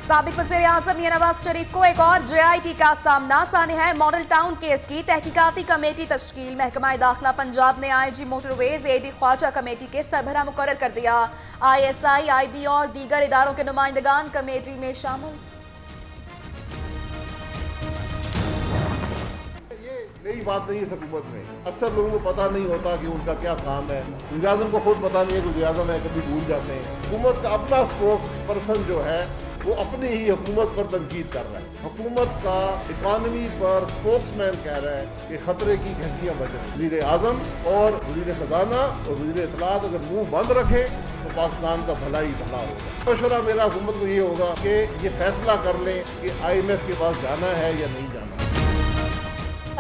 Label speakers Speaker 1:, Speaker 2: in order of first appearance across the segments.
Speaker 1: साबिक वज़ीर-ए-आज़म मियां नवाज शरीफ को एक और JIT का सामना। सामने है मॉडल टाउन केस की तहकीकाती कमेटी तश्कील। महकमा दाखिला पंजाब ने IG motorways AD Khawaja committee के सरबराह मुकर्रर कर दिया। ISI, IB और दीगर इदारों के नुमाइंदगान कमेटी में शामिल।
Speaker 2: नई बात नहीं है इस हुकूमत में। अक्सर लोगों को पता नहीं होता कि उनका क्या काम है। वज़ीर-ए-आज़म को खुद पता नहीं है कि वज़ीर-ए-आज़म है, कभी भूल जाते हैं। हुकूमत का अपना स्पोक्स पर्सन जो है वो अपनी ही हुकूमत पर तनकीद कर रहा है। हुकूमत का इकॉनमी पर स्पोक्समैन कह रहा है कि खतरे की घंटियां बज रही। वज़ीर-ए-आज़म और वज़ीर ख़ज़ाना और वज़ीर इत्तलात अगर मुंह बंद रखे तो पाकिस्तान का भला ही भला होगा। मशवरा मेरा हुकूमत को ये होगा कि ये फैसला कर लें कि IMF के पास जाना है या नहीं जाना।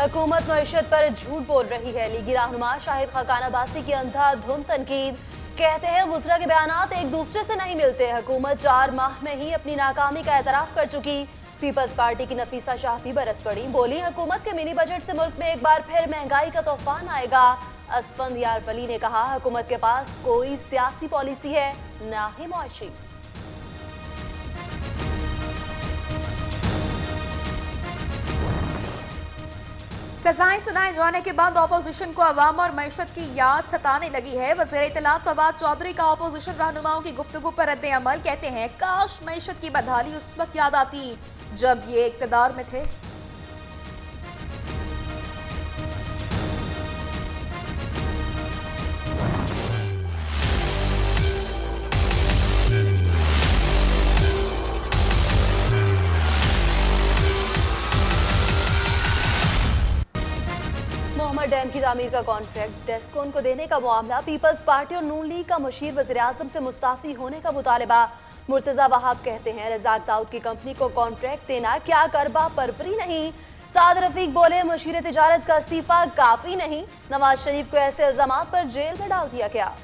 Speaker 3: हुकूमत मईशत पर झूठ बोल रही है। लीगी रहनुमा शाहिद खाकान अब्बासी की अंधाधुंध तनकीद। कहते हैं वुज़रा के बयानात एक दूसरे से नहीं मिलते। हुकूमत 4 माह में ही अपनी नाकामी का एतराफ़ कर चुकी। पीपल्स पार्टी की नफीसा शाह भी बरस पड़ी। बोली हुकूमत के मिनी बजट से मुल्क में एक बार फिर महंगाई का तूफान आएगा। असफंदियार वली ने कहा हुकूमत के पास कोई सियासी पॉलिसी है ना ही मुआशी।
Speaker 1: सजाएं सुनाए जाने के बाद ऑपोजिशन को अवाम और मईशत की याद सताने लगी है। वज़ीर इत्तलात फवाद चौधरी का ऑपोजिशन रहनुमाओं की गुफ्तगू पर रद्द अमल। कहते हैं काश मईशत की बदहाली उस वक्त याद आती जब ये इक़्तिदार में थे।
Speaker 3: मोहम्मद डैम की तामीर का कॉन्ट्रैक्ट डेस्कॉन को देने का मामला। पीपल्स पार्टी और नून लीग का मुशीर वज़ीर-ए-आज़म से मुस्ताफी होने का मुतालबा। मुर्तज़ा वहाब कहते हैं रज़ाक दाऊद की कंपनी को कॉन्ट्रैक्ट देना क्या करबा परवरी नहीं। साद रफीक बोले मुशीर तिजारत का इस्तीफा काफी नहीं। नवाज शरीफ को ऐसे इल्जामात पर जेल में डाल दिया गया।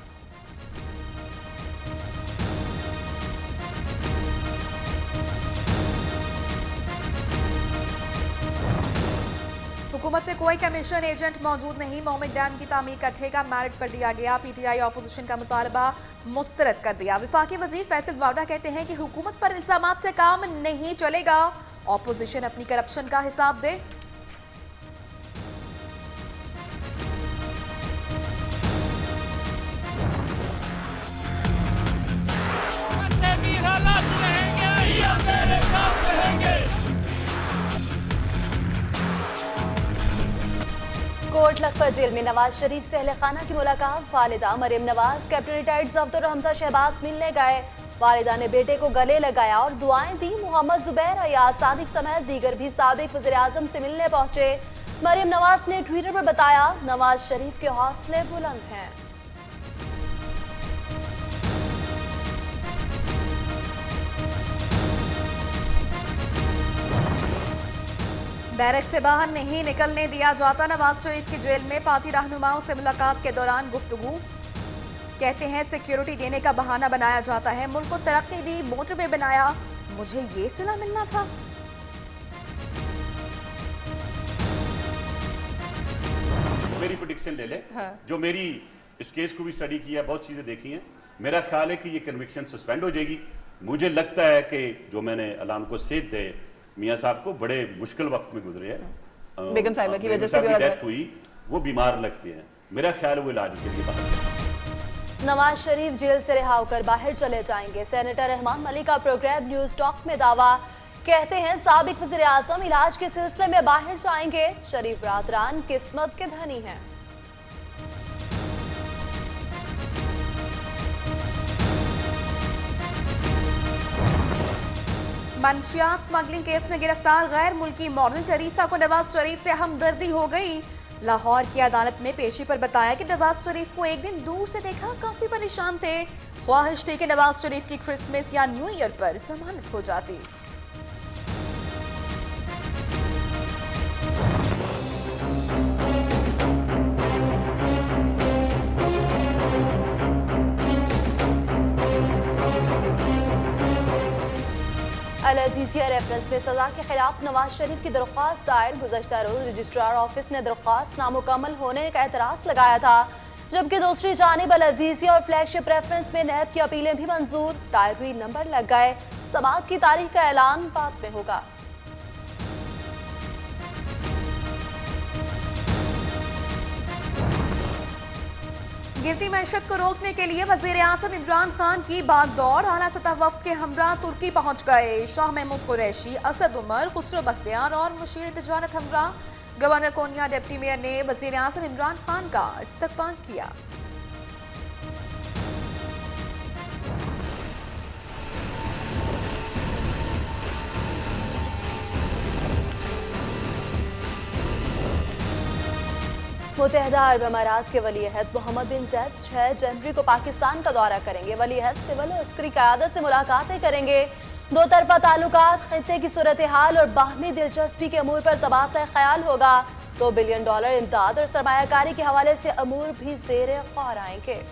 Speaker 1: हुकूमत में कोई कमीशन एजेंट मौजूद नहीं। मोहम्मद डैम की तामीर का ठेका मेरिट पर दिया गया। PTI ऑपोजिशन का मुतालबा मुस्तरद कर दिया। वफाकी वजीर फैसल वाडा कहते हैं कि हुकूमत पर इल्जामात से काम नहीं चलेगा। ऑपोजिशन अपनी करप्शन का हिसाब दे।
Speaker 3: कोट लखपत जेल में नवाज शरीफ से अहले खाना की मुलाकात। वालिदा मरियम नवाज, कैप्टन रिटायर्ड ज़फ़र हमजा शहबाज मिलने गए। वालिदा ने बेटे को गले लगाया और दुआएं दी। मोहम्मद जुबैर, अयाज सादिक समेत दीगर भी साबिक वज़ीर-ए-आज़म से मिलने पहुंचे। मरियम नवाज ने ट्विटर पर बताया नवाज शरीफ के हौसले बुलंद हैं।
Speaker 1: बैरक से बाहर नहीं निकलने दिया जाता। नवाज शरीफ की जेल में पार्टी रहनुमाओं से मुलाकात के दौरान गुफ्तगू। कहते हैं सिक्योरिटी देने का बहाना बनाया जाता है। मुल्क को तरक्की दी, मोटरवे बनाया, मुझे ये सिला मिलना था।
Speaker 4: मेरी प्रेडिक्शन ले ले। जो मेरी इस केस को भी स्टडी किया, बहुत चीजें देखी हैं, मेरा ख्याल है कि ये कन्विक्शन सस्पेंड हो जाएगी। मुझे लगता है कि जो मैंने अलाम को सेध दे मियां साहब को बड़े मुश्किल वक्त में गुजरे हैं।
Speaker 5: बेगम साहिबा की वजह से भी
Speaker 4: डेथ हुई, वो बीमार लगते हैं। मेरा ख्याल है वो इलाज के लिए बाहर।
Speaker 3: नवाज शरीफ जेल से रिहा होकर बाहर चले जाएंगे। सेनेटर रहमान मलिक का प्रोग्राम न्यूज टॉक में दावा। कहते हैं साबिक वज़ीर-ए-आज़म इलाज के सिलसिले में बाहर जाएंगे। शरीफ बरादरान किस्मत के धनी हैं।
Speaker 1: मंशियात स्मगलिंग केस में गिरफ्तार गैर मुल्की मॉडल टरीसा को नवाज शरीफ से हमदर्दी हो गई। लाहौर की अदालत में पेशी पर बताया कि नवाज शरीफ को एक दिन दूर से देखा, काफी परेशान थे। ख्वाहिश थी कि नवाज शरीफ की क्रिसमस या न्यू ईयर पर जमानत हो जाती।
Speaker 3: अल अजीजिया रेफरेंस में सजा के खिलाफ नवाज शरीफ की दरख्वास्त दायर। गुज़श्ता रोज रजिस्ट्रार ऑफिस ने दरख्वास्त नामुकम्मल होने का एतराज़ लगाया था, जबकि दूसरी जानिब अल अजीजिया और फ्लैगशिप रेफरेंस में नैब की अपीलें भी मंजूर। दायर हुई नंबर लग गए। समाअत की तारीख का ऐलान बाद में होगा।
Speaker 1: गिरती मैशत को रोकने के लिए वजीर आजम इमरान खान की बागदौड़। आला सतह वफ्द के हमरा तुर्की पहुंच गए। शाह महमूद कुरैशी, असद उमर, खुसरो बख्तियार और मुशीर तिजारत हमरा। गवर्नर कोनिया डिप्टी मेयर ने वजीर आजम इमरान खान का इस्तकबाल किया।
Speaker 3: मुत्तहिदा अरब अमारात के वली अहद मोहम्मद बिन जैद 6 जनवरी को पाकिस्तान का दौरा करेंगे। वली अहद सिविल और उसकी क़यादत से मुलाकातें करेंगे। दो तरफा ताल्लुकात, खित्ते की सूरत हाल और बाहमी दिलचस्पी के अमूर पर तबादला ख्याल होगा। $2 बिलियन इमदाद और सरमायाकारी के हवाले से अमूर भी ज़ेर गौर आएंगे।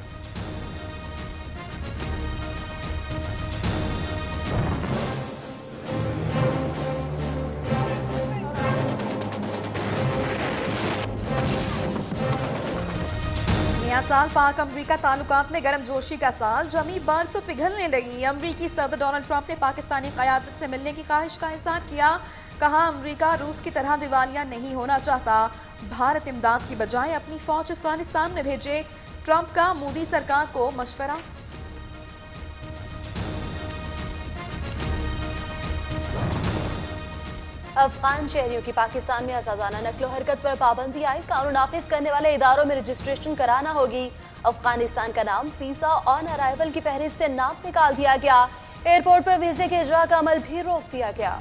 Speaker 1: नया साल पाक अमरीका ताल्लुकात में गर्मजोशी का साल। जमी बर्फ पिघलने लगी। अमरीकी सदर डोनाल्ड ट्रंप ने पाकिस्तानी क़यादत से मिलने की ख्वाहिश का इज़हार किया। कहा, अमरीका रूस की तरह दिवालिया नहीं होना चाहता। भारत इमदाद की बजाय अपनी फौज अफगानिस्तान में भेजे। ट्रंप का मोदी सरकार को मशवरा।
Speaker 3: अफगान शहरियों की पाकिस्तान में आजादाना नकलो हरकत पर पाबंदी आई। कानून नाफिज करने वाले इदारों में रजिस्ट्रेशन कराना होगी। अफगानिस्तान का नाम वीजा ऑन अराइवल की फहरिस्त से नाम निकाल दिया गया। एयरपोर्ट पर वीजे के इजरा का अमल भी रोक दिया गया।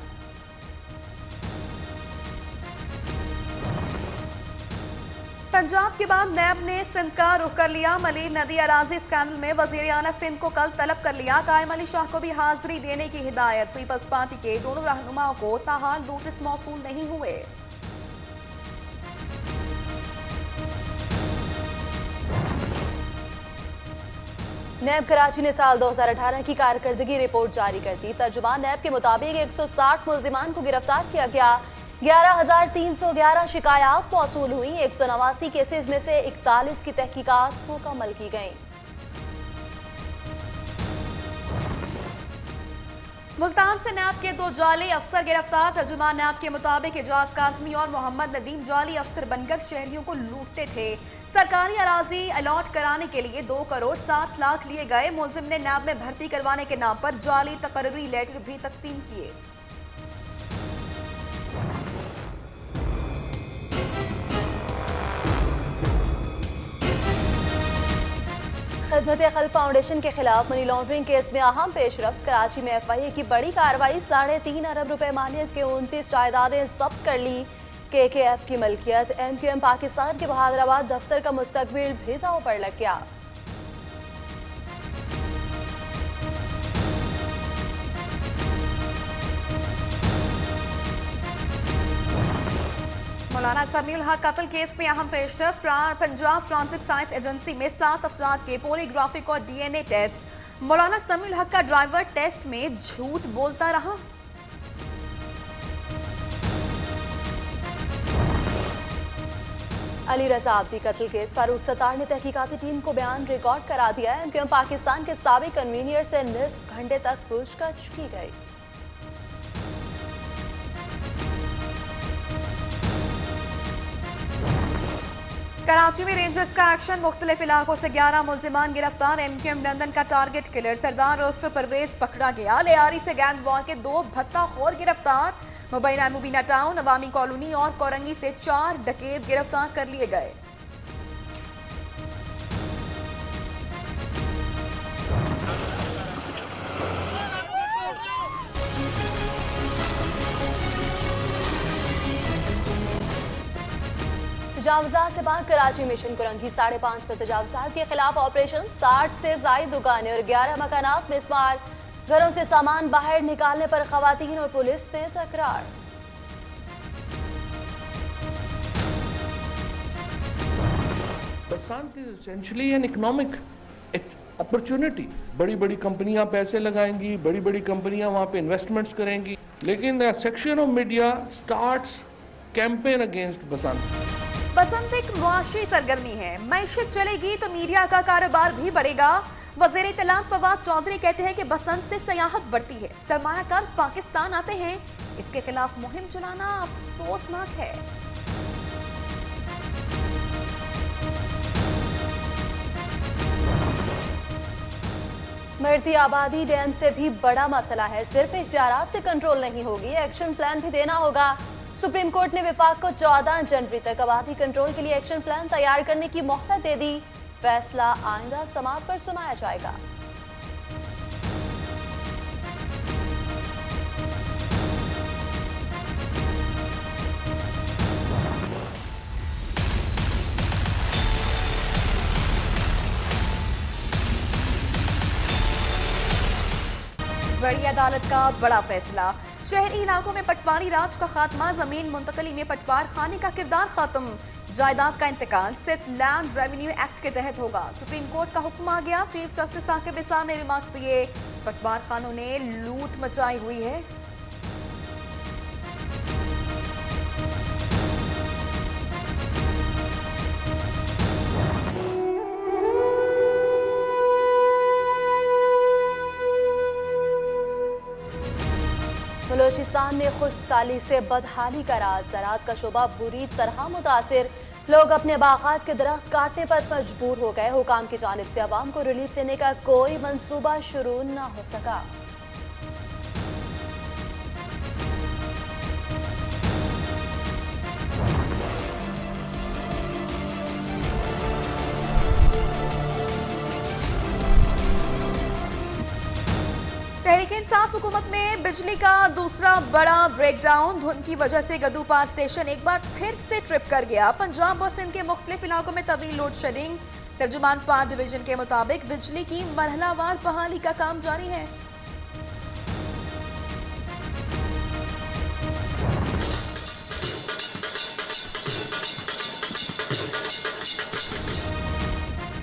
Speaker 1: पंजाब के बाद नैब ने सिंध का रुख कर लिया। मली नदी अराजी स्कैंडल में वजीर आला सिंध को कल तलब कर लिया। कायम अली शाह को भी हाजिरी देने की हिदायत। पीपल्स पार्टी के दोनों रहनुमाओं को ताहाल नोटिस मौसूल नहीं हुए।
Speaker 3: नैब कराची ने साल 2018 की कारकर्दगी रिपोर्ट जारी कर दी। तर्जुमान नैब के मुताबिक 160 मुल्जिमान को गिरफ्तार किया गया। 11,311 शिकायत मौसूल हुई। 189 केसेज में से 41 की तहकीकात मुकम्मल की गई।
Speaker 1: मुल्तान से नैब के 2 जाली अफसर गिरफ्तार। तर्जुमान नैब के मुताबिक एजाज काजमी और मोहम्मद नदीम जाली अफसर बनकर शहरियों को लूटते थे। सरकारी अराजी अलॉट कराने के लिए 2 करोड़ 60 लाख लिए गए। मुलजिम ने नैब में भर्ती करवाने के नाम पर जाली तकर्री लेटर भी तकसीम किए।
Speaker 3: खिदमत खल्क फाउंडेशन के खिलाफ मनी लॉन्ड्रिंग केस में अहम पेशरफ। कराची में FIA की बड़ी कार्रवाई। 3.5 अरब रुपए मालियत के 29 जायदादें जब्त कर ली। KKF की मलकियत। MQM पाकिस्तान के बहादुराबाद दफ्तर का मुस्तकबिल भी दांव पर लग गया।
Speaker 1: मौलाना समीउल हक कत्ल केस में अहम पेशरफ। पंजाब फॉरेंसिक साइंस एजेंसी में 7 अफराद के पॉलीग्राफिक और DNA टेस्ट। मौलाना समीउल हक का ड्राइवर टेस्ट में झूठ बोलता रहा।
Speaker 3: अली रजा आब्दी कत्ल केस। फारूक सत्तार ने तहकीकाती टीम को बयान रिकॉर्ड करा दिया है। MQM पाकिस्तान के साबिक कन्वीनियर से निस्फ घंटे तक पूछताछ की गई।
Speaker 1: कराची में रेंजर्स का एक्शन। मुख्तलिफ इलाकों से 11 मुल्जिमान गिरफ्तार। MQM लंदन का टारगेट किलर सरदार उर्फ परवेज पकड़ा गया। लियारी से गैंग वॉर के 2 भत्ताखोर गिरफ्तार। मुबीना टाउन, अवामी कॉलोनी और कोरंगी से 4 डकैत गिरफ्तार कर लिए गए।
Speaker 3: तजावुज़ात से बाहर कराची मिशन कुरंगी 5.5 पर तजावुज़ात के खिलाफ ऑपरेशन। 60 से ज़ायद दुकानें और 11 मकानात में इस्मार। घरों से सामान बाहर निकालने पर खवातीन और पुलिस में तकरार।
Speaker 5: Basant is essentially an economic opportunity. बड़ी बड़ी कंपनियां पैसे लगाएंगी, बड़ी बड़ी कंपनियां वहां पे इन्वेस्टमेंट्स करेंगी, लेकिन section of media starts campaign against Basant.
Speaker 1: Basant एक मुआशी सरगर्मी है। मैशत चलेगी तो मीडिया का कारोबार भी बढ़ेगा। वज़ीर इत्तलात फवाद चौधरी कहते हैं कि बसंत से सयाहत बढ़ती है, सरमायाकार पाकिस्तान आते हैं, इसके खिलाफ मुहिम चलाना अफसोसनाक है।
Speaker 3: बढ़ती आबादी डैम से भी बड़ा मसला है, सिर्फ इश्तिहारात से कंट्रोल नहीं होगी, एक्शन प्लान भी देना होगा। सुप्रीम कोर्ट ने विफाक को 14 जनवरी तक आबादी कंट्रोल के लिए एक्शन प्लान तैयार करने की मोहलत दे दी। फैसला आइंदा समाअत पर सुनाया जाएगा।
Speaker 1: बड़ी अदालत का बड़ा फैसला, शहरी इलाकों में पटवारी राज का खात्मा, जमीन मुंतकली में पटवार खाने का किरदार खत्म, जायदाद का इंतकाल सिर्फ लैंड रेवेन्यू एक्ट के तहत होगा। सुप्रीम कोर्ट का हुक्म आ गया, चीफ जस्टिस साकिब निसार ने रिमार्क्स दिए, पटवार खानों ने लूट मचाई हुई है।
Speaker 3: बलोचिस्तान में खुश्क साली से बदहाली का राज, ज़राअत का शोबा बुरी तरह मुतासिर, लोग अपने बागात के दरख्त काटने पर मजबूर हो गए। हुकाम की जानिब से अवाम को रिलीफ देने का कोई मंसूबा शुरू न हो सका।
Speaker 1: तहरीक इंसाफ हुकूमत में बिजली का दूसरा बड़ा ब्रेकडाउन, धुंध की वजह से गद्दूपार स्टेशन एक बार फिर से ट्रिप कर गया। पंजाब और सिंध के मुख्तलिफ इलाकों में तवील लोड शेडिंग। तर्जुमान 5 डिवीजन के मुताबिक बिजली की मरहलावार बहाली का काम जारी है।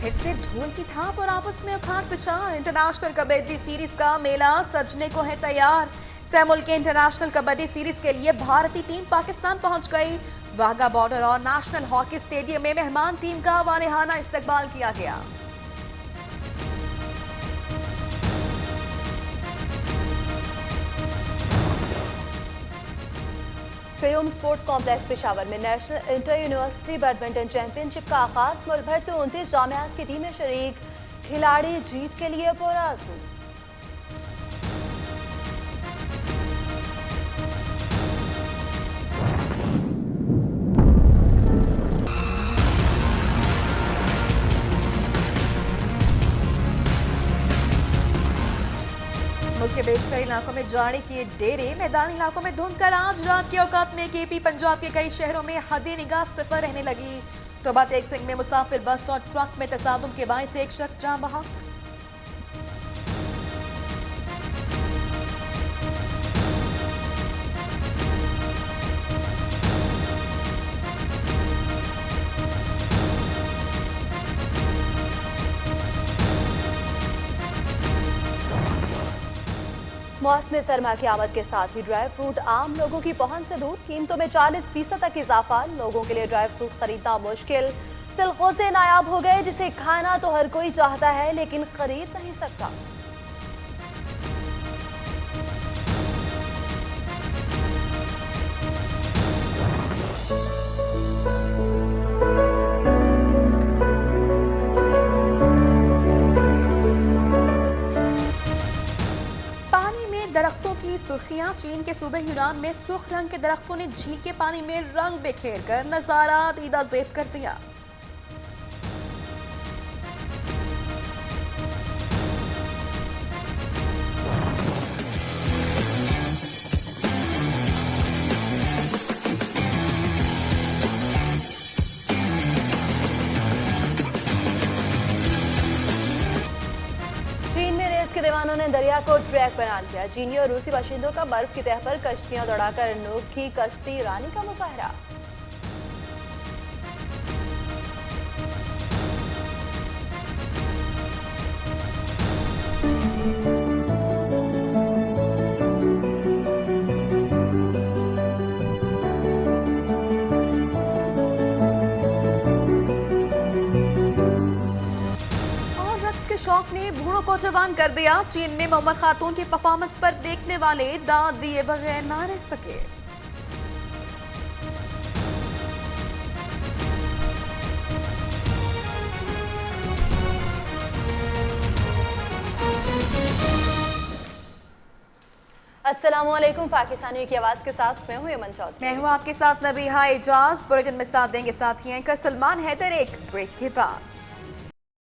Speaker 1: फिर से ढोल की थाप और आपस में उखाड़ पिछाड़। इंटरनेशनल कबड्डी सीरीज का मेला सजने को है तैयार। सैमुल के इंटरनेशनल कबड्डी सीरीज के लिए भारतीय टीम पाकिस्तान पहुंच गई। वाघा बॉर्डर और नेशनल हॉकी स्टेडियम में मेहमान टीम का वालेहाना इस्तकबाल किया गया।
Speaker 3: क़याम स्पोर्ट्स कॉम्प्लेक्स पेशावर में national inter university badminton championship का आगाज। मुल्क भर से 29 जामियात की टीमें शरीक, खिलाड़ी जीत के लिए पुरआज़्म।
Speaker 1: मुल्क के बेशतर इलाकों में जाड़ी के डेरे, मैदानी इलाकों में धुंध का राज। रात के औकात में केपी पंजाब के कई शहरों में हद निगाह सिफर रहने लगी। तोबा टेक सिंह में मुसाफिर बस और ट्रक में तसादुम के बायस एक शख्स जान बहा।
Speaker 3: मौसम सरमा की आमद के साथ ही ड्राई फ्रूट आम लोगों की पहुंच से दूर। कीमतों में 40% तक इजाफा, लोगों के लिए ड्राई फ्रूट खरीदना मुश्किल। चलखोसे नायाब हो गए, जिसे खाना तो हर कोई चाहता है लेकिन खरीद नहीं सकता।
Speaker 1: दरख्तों की सुर्खियां। चीन के सूबे यूनान में सुर्ख रंग के दरख्तों ने झील के पानी में रंग बिखेर कर नजारा दीदा ज़ेब कर दिया।
Speaker 3: के दीवानों ने दरिया को ट्रैक बना लिया। चीनी और रूसी बाशिंदों का बर्फ की तह पर कश्तियां दौड़ाकर अनोखी कश्ती रानी का मुजाहरा।
Speaker 1: शौक ने को जवान कर दिया। चीन ने मोहम्मद खातून की परफॉर्मेंस पर देखने वाले दाद दिए बगैर ना रह सके।
Speaker 3: अस्सलामुअलैकुम, पाकिस्तानी की आवाज के साथ मैं हूं यमन चौधरी।
Speaker 1: मैं हूं आपके साथ नबीहा इजाज। बुलेटिन में साथ देंगे साथी एंकर सलमान हैदर एक ब्रेक के बाद।